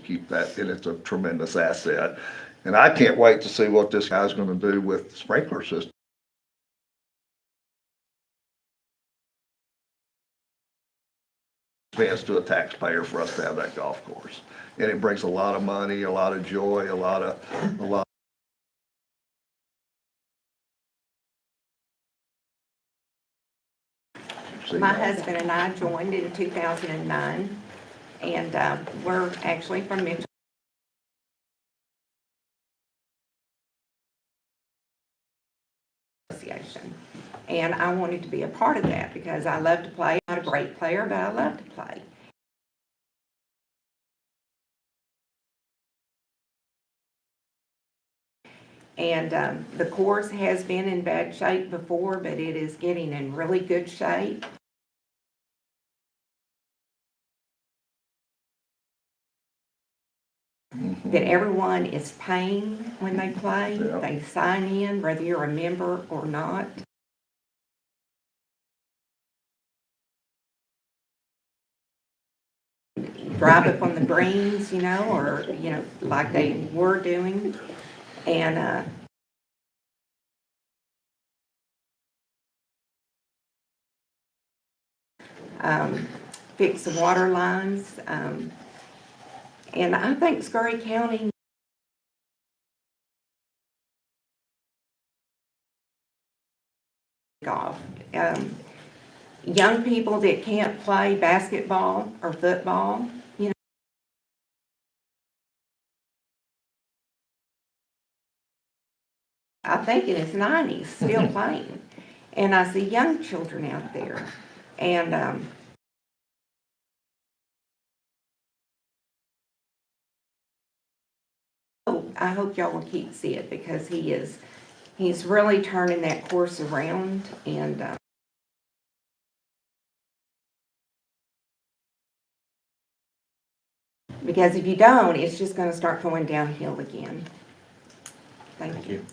keep that, and it's a tremendous asset. And I can't wait to see what this guy's gonna do with the sprinkler system. Expense to a taxpayer for us to have that golf course. And it brings a lot of money, a lot of joy, a lot. My husband and I joined in 2009, and we're actually from Mitchell. Association. And I wanted to be a part of that because I love to play. I'm not a great player, but I love to play. And the course has been in bad shape before, but it is getting in really good shape. That everyone is paying when they play. Yeah. They sign in, whether you're a member or not. Drive up on the greens, or, like they were doing. And fix the water lines. And I think Scurry County golf. Young people that can't play basketball or football, I think in his 90s, still playing. And I see young children out there. And I hope y'all will keep seeing it because he's really turning that course around. And because if you don't, it's just going to start going downhill again. Thank you.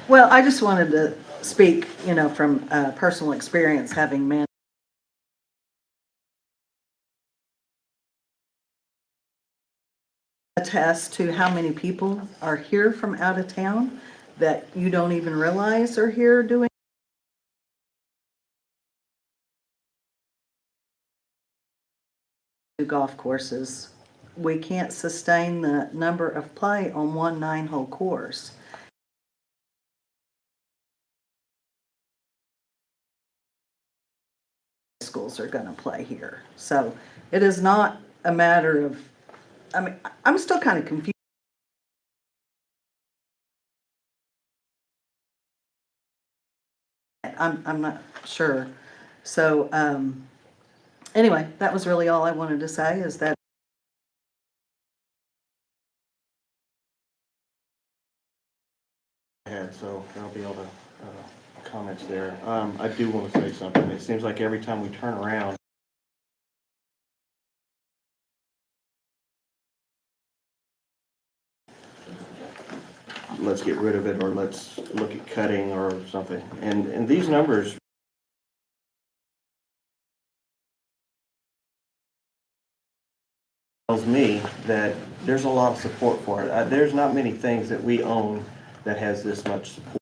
Well, I just wanted to speak, from personal experience, having managed attest to how many people are here from out of town that you don't even realize are here doing golf courses. We can't sustain the number of play on one 9-hole course. Schools are going to play here. So it is not a matter of, I'm still kind of confused. I'm not sure. So anyway, that was really all I wanted to say, is that so there'll be all the comments there. I do want to say something. It seems like every time we turn around, let's get rid of it, or let's look at cutting or something. And these numbers tells me that there's a lot of support for it. There's not many things that we own that has this much support.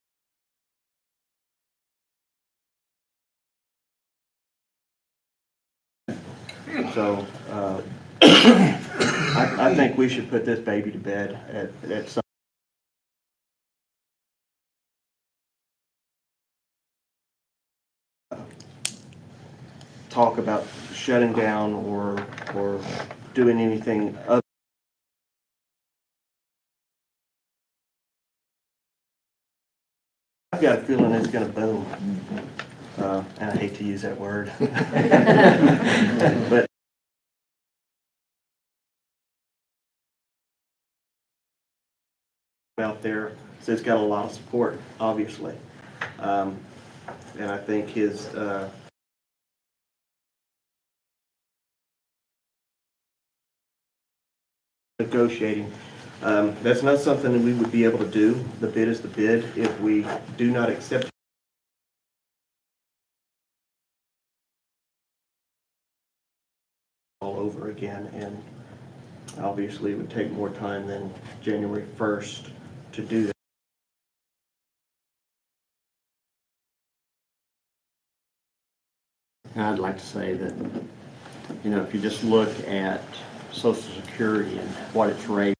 So I think we should put this baby to bed at some. Talk about shutting down or doing anything other. I've got a feeling it's going to boom, and I hate to use that word, but out there, so it's got a lot of support, obviously, and I think his negotiating. That's not something that we would be able to do. The bid is the bid. If we do not accept all over again, and obviously it would take more time than January 1st to do that. I'd like to say that, you know, if you just look at Social Security and what it's raised,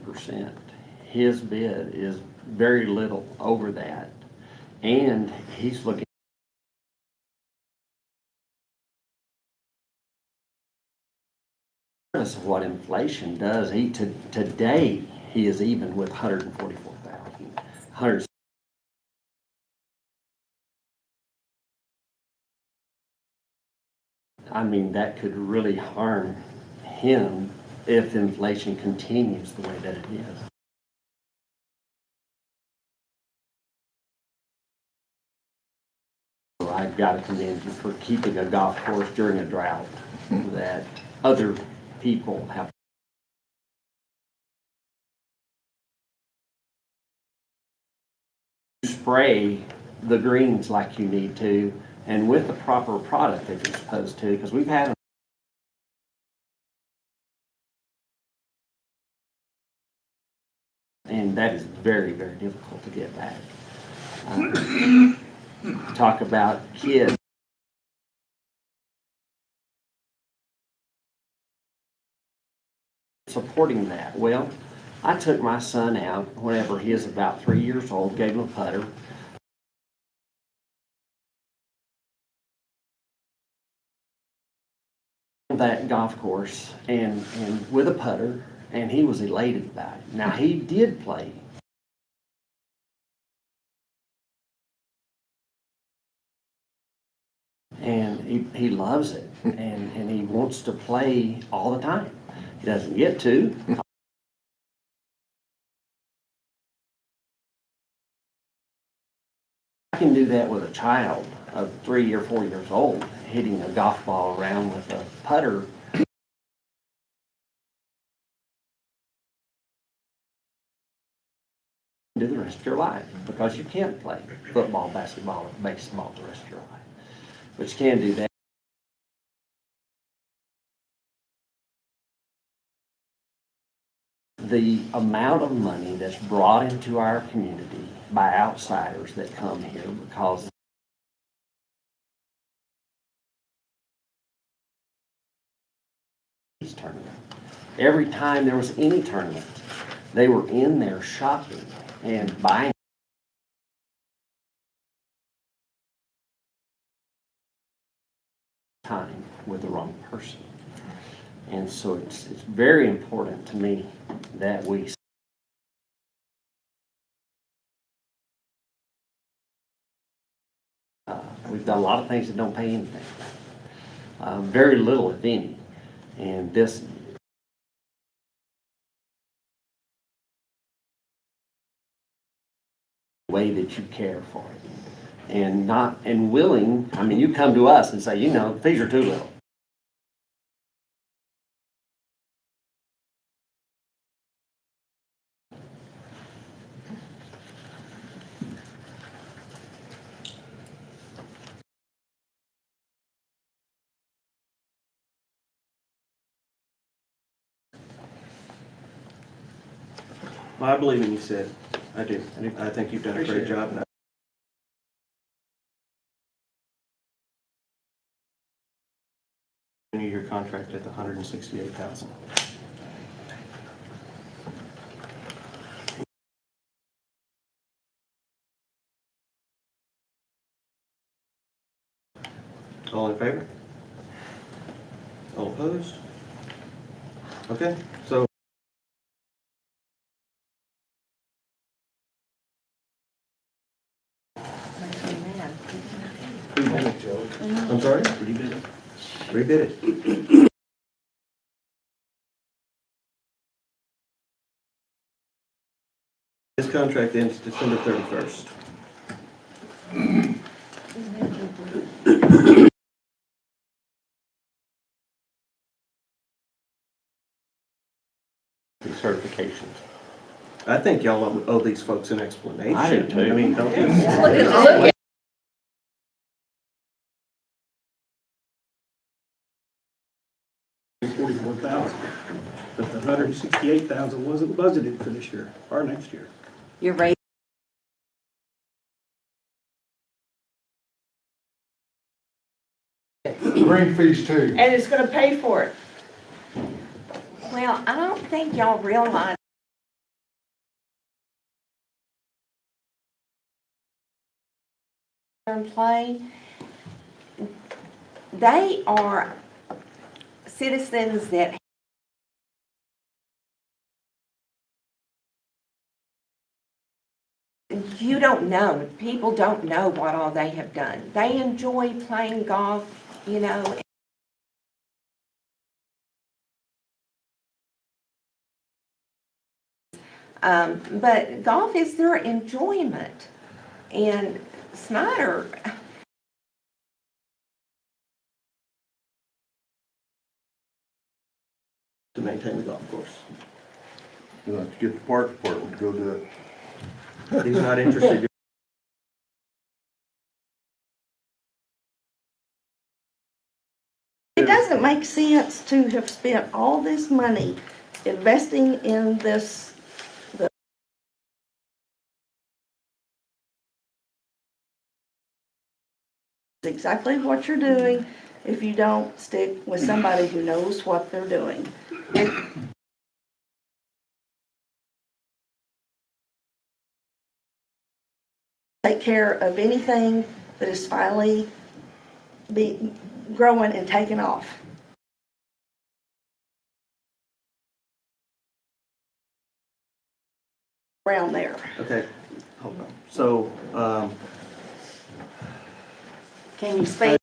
percent, his bid is very little over that, and he's looking of what inflation does. Today he is even with 144,000. I mean, that could really harm him if inflation continues the way that it is. So I've got to commend you for keeping a golf course during a drought that other people have. Spray the greens like you need to, and with the proper product that you're supposed to, because we've had them. And that is very, very difficult to get back. Talk about kids. Supporting that. Well, I took my son out whenever he was about 3 years old, gave him a putter. That golf course and with a putter, and he was elated about it. Now he did play. And he loves it, and he wants to play all the time. He doesn't get to. I can do that with a child of 3 or 4 years old, hitting a golf ball around with a putter. Do the rest of your life, because you can't play football, basketball, or baseball the rest of your life. But you can do that. The amount of money that's brought into our community by outsiders that come here because these tournaments. Every time there was any tournament, they were in there shopping and buying. Time with the wrong person. And so it's very important to me that we've done a lot of things that don't pay anything. Very little, if any. And this way that you care for it. And willing, I mean, you come to us and say, you know, fees are too little. I believe in you, Sid. I do. I think you've done a great job. Your contract at the 168,000. All in favor? All opposed? Okay, so I'm sorry? Rebid it. Rebid it. This contract ends December 31st. These certifications. I think y'all owe these folks an explanation. I do too. I mean, don't you? $44,000. But the $168,000 wasn't budgeted for this year or next year. You're right. Green fees too. And it's gonna pay for it. Well, I don't think y'all realize in play. They are citizens that you don't know. People don't know what all they have done. They enjoy playing golf, you know. But golf is their enjoyment. And Snyder, To maintain the golf course. You'll have to get the park department to go do it. He's not interested. It doesn't make sense to have spent all this money investing in this. Exactly what you're doing if you don't stick with somebody who knows what they're doing. Take care of anything that is finally be growing and taking off. Around there. Okay, hold on. So, Can you speak?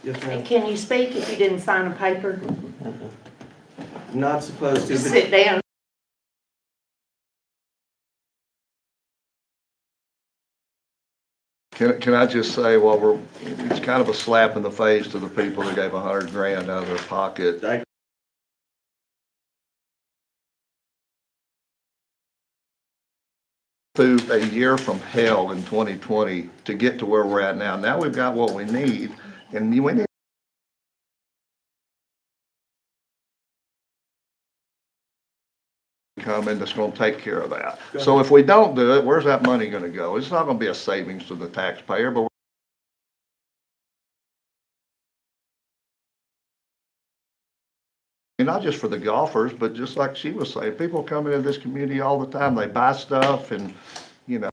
yes, ma'am. Can you speak if you didn't sign a paper? Not supposed to, Just but sit down. Can I just say, while it's kind of a slap in the face to the people that gave $100,000 out of their pocket. I- Through a year from hell in 2020 to get to where we're at now. Now we've got what we need, and we need come in that's gonna take care of that. So if we don't do it, where's that money gonna go? It's not gonna be a savings to the taxpayer, but not just for the golfers, but just like she was saying, people come into this community all the time. They buy stuff and, you know.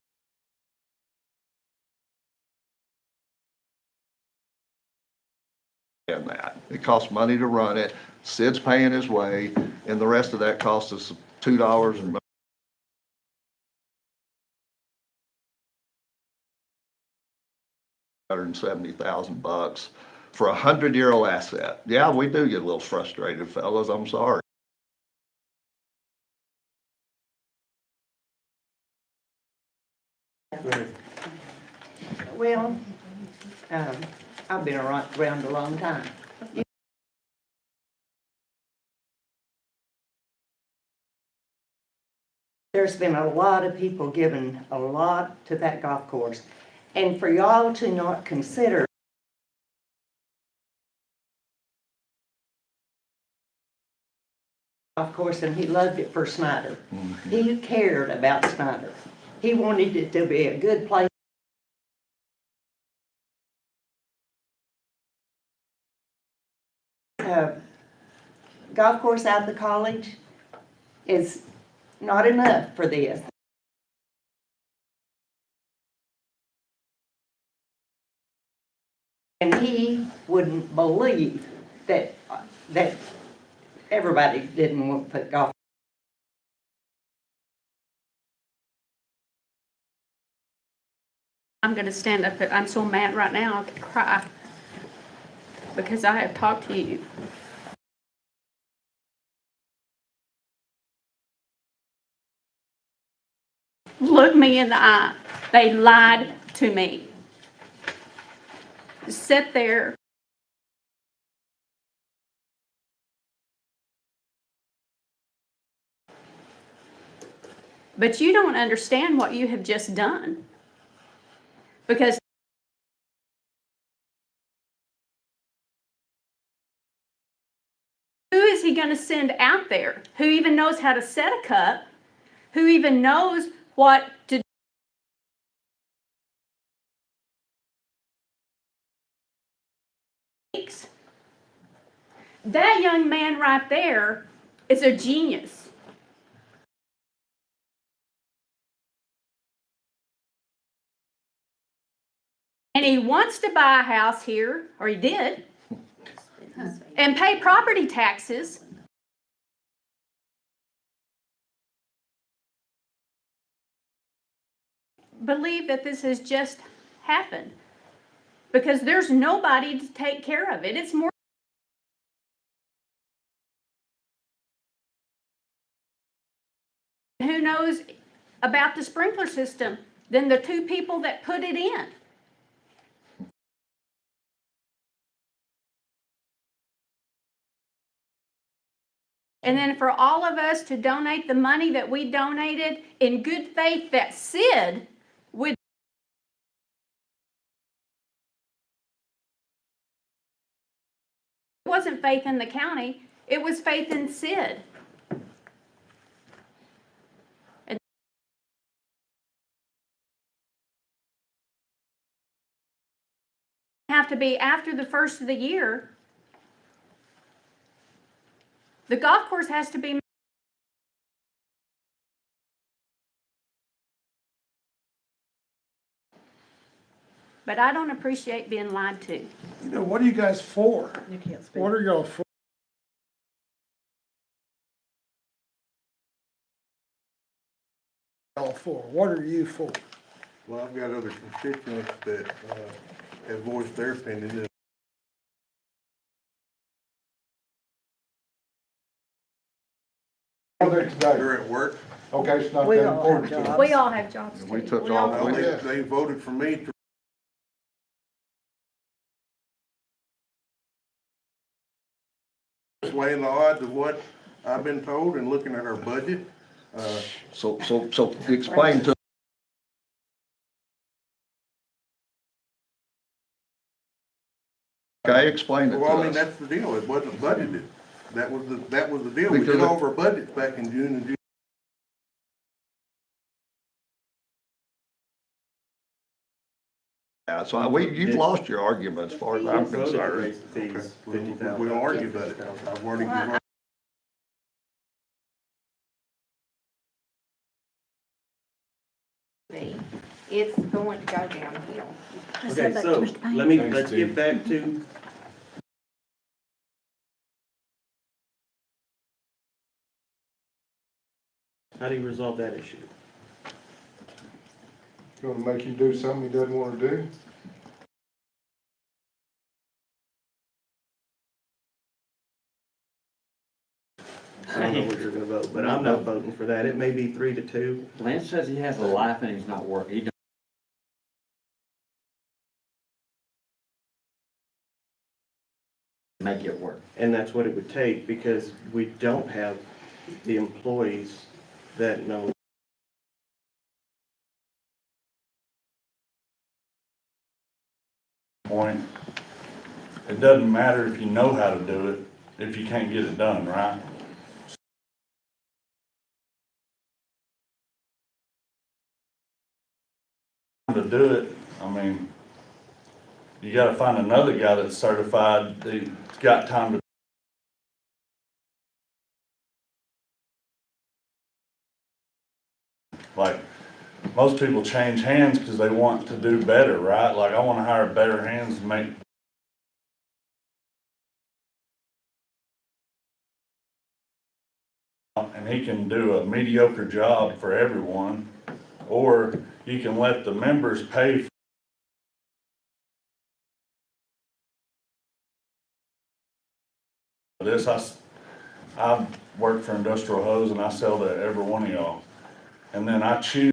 And that. It costs money to run it. Sid's paying his way, and the rest of that costs us $2 and $170,000 for a 100-year-old asset. Yeah, we do get a little frustrated, fellas. I'm sorry. Well, I've been around a long time. There's been a lot of people giving a lot to that golf course. And for y'all to not consider golf course, and he loved it for Snyder. He cared about Snyder. He wanted it to be a good place. Golf course out of the college is not enough for this. And he wouldn't believe that everybody didn't want to put golf. I'm gonna stand up, I'm so mad right now, I could cry. Because I have talked to you. Look me in the eye. They lied to me. Sit there. But you don't understand what you have just done. Because is he gonna send out there? Who even knows how to set a cup? Who even knows what to do? That young man right there is a genius. And he wants to buy a house here, or he did, and pay property taxes. Believe that this has just happened because there's nobody to take care of it. It's more. Who knows about the sprinkler system than the two people that put it in? And then for all of us to donate the money that we donated in good faith that Sid would. It wasn't faith in the county, it was faith in Sid. Have to be after the first of the year. The golf course has to be. But I don't appreciate being lied to. You know, what are you guys for? You can't speak. What are y'all for? Y'all for? What are you for? Well, I've got other constituents that have voiced their opinion. They're at work. Okay, it's not We that all important have to jobs. We all have jobs too. We took We all- off. Well, We- they voted for me to weighing the odds of what I've been told and looking at our budget. So explain to. Okay, explain it to Well, I mean, us. that's the deal. It wasn't budgeted. That was the deal. We Because did it- all of our budgets back in June and July. Yeah, so you've lost your argument as far as I'm concerned. We don't argue about it. I've already given It's going to go downhill. Okay, so let's get back to. How do you resolve that issue? Gonna make you do something he doesn't wanna do? I don't know what you're gonna vote, but I'm not voting for that. It may be 3-2. Lance says he has a life and he's not working. He don't make it work. And that's what it would take, because we don't have the employees that know. Point. It doesn't matter if you know how to do it, if you can't get it done, right? To do it, I mean, you gotta find another guy that's certified, that's got time to. Like, most people change hands because they want to do better, right? Like, I wanna hire better hands to make. And he can do a mediocre job for everyone, or you can let the members pay for this. I work for Industrial Hose and I sell to every one of y'all. And then I choose.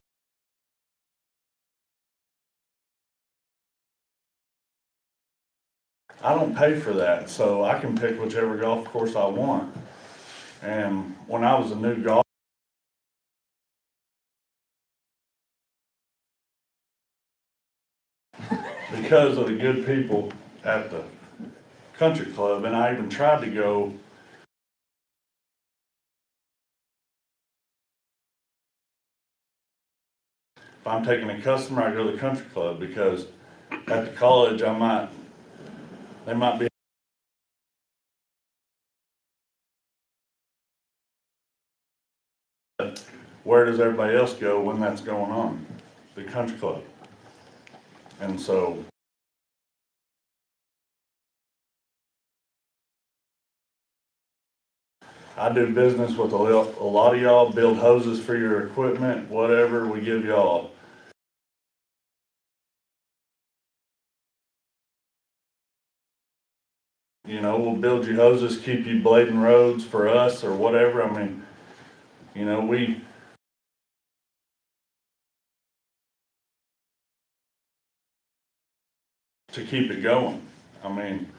I don't pay for that, so I can pick whichever golf course I want. And when I was a new golfer, because of the good people at the country club, and I even tried to go if I'm taking a customer, I go to the country club, because at the college, they might be. Where does everybody else go when that's going on? The country club. And so I do business with a lot of y'all, build hoses for your equipment, whatever we give y'all. You know, we'll build you hoses, keep you blading roads for us or whatever. I mean, you know, to keep it going. I mean,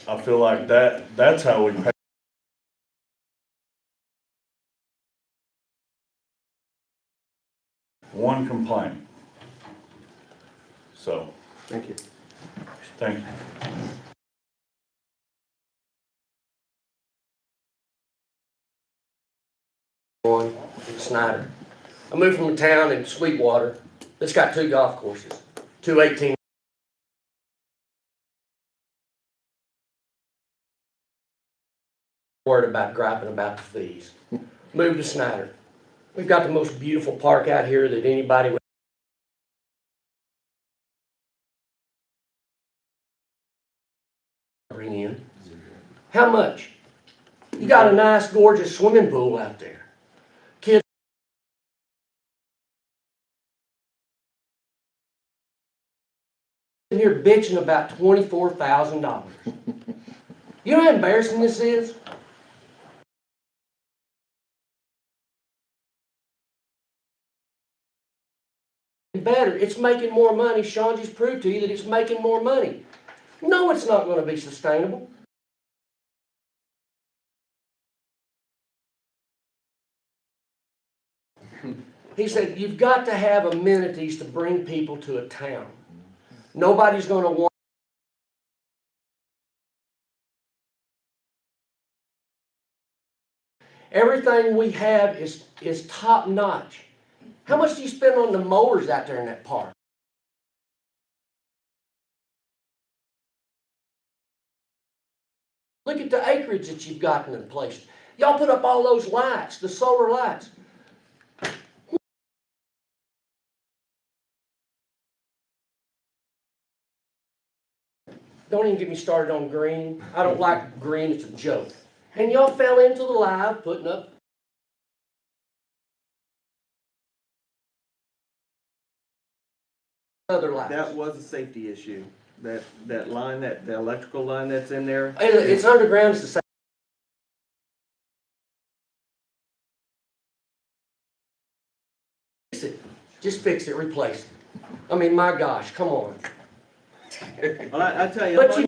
I feel like that's how we pay. One complaint. So, Thank you. thank you. Snyder. I moved from a town in Sweetwater that's got 2 golf courses, 2 18. Worried about griping about the fees. Moved to Snyder. We've got the most beautiful park out here that anybody would bring in. How much? You got a nice, gorgeous swimming pool out there. Kids in here bitching about $24,000. You know how embarrassing this is? Better, it's making more money. Sean just proved to you that it's making more money. No, it's not going to be sustainable. He said, you've got to have amenities to bring people to a town. Nobody's going to want. Everything we have is top notch. How much do you spend on the mowers out there in that park? Look at the acreage that you've got in the place. Y'all put up all those lights, the solar lights. Don't even get me started on green. I don't like green, it's a joke. And y'all fell into the lie of putting up other lights. That was a safety issue. That line, the electrical line that's in there. It's underground, it's the same. Fix it. Just fix it, replace it. I mean, my gosh, come on. Well, I tell you, But you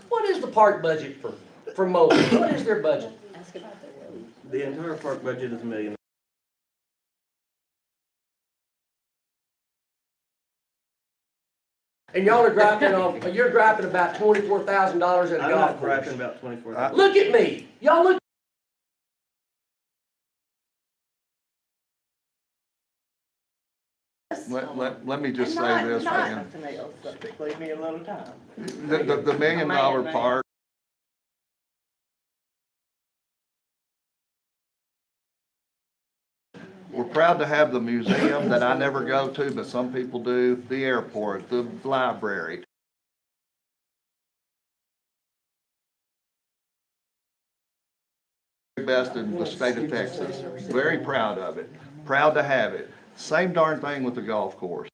what is the park budget for mowing? What is their budget? the entire park budget is $1 million. And y'all are griping on, you're griping about $24,000 at a I'm golf not course. griping about 24,000. Look at me. Y'all look. Let me just say this, man. Leave me a little time. The $1 million park, we're proud to have the museum that I never go to, but some people do, the airport, the library. Best in the state of Texas. Very proud of it. Proud to have it. Same darn thing with the golf course.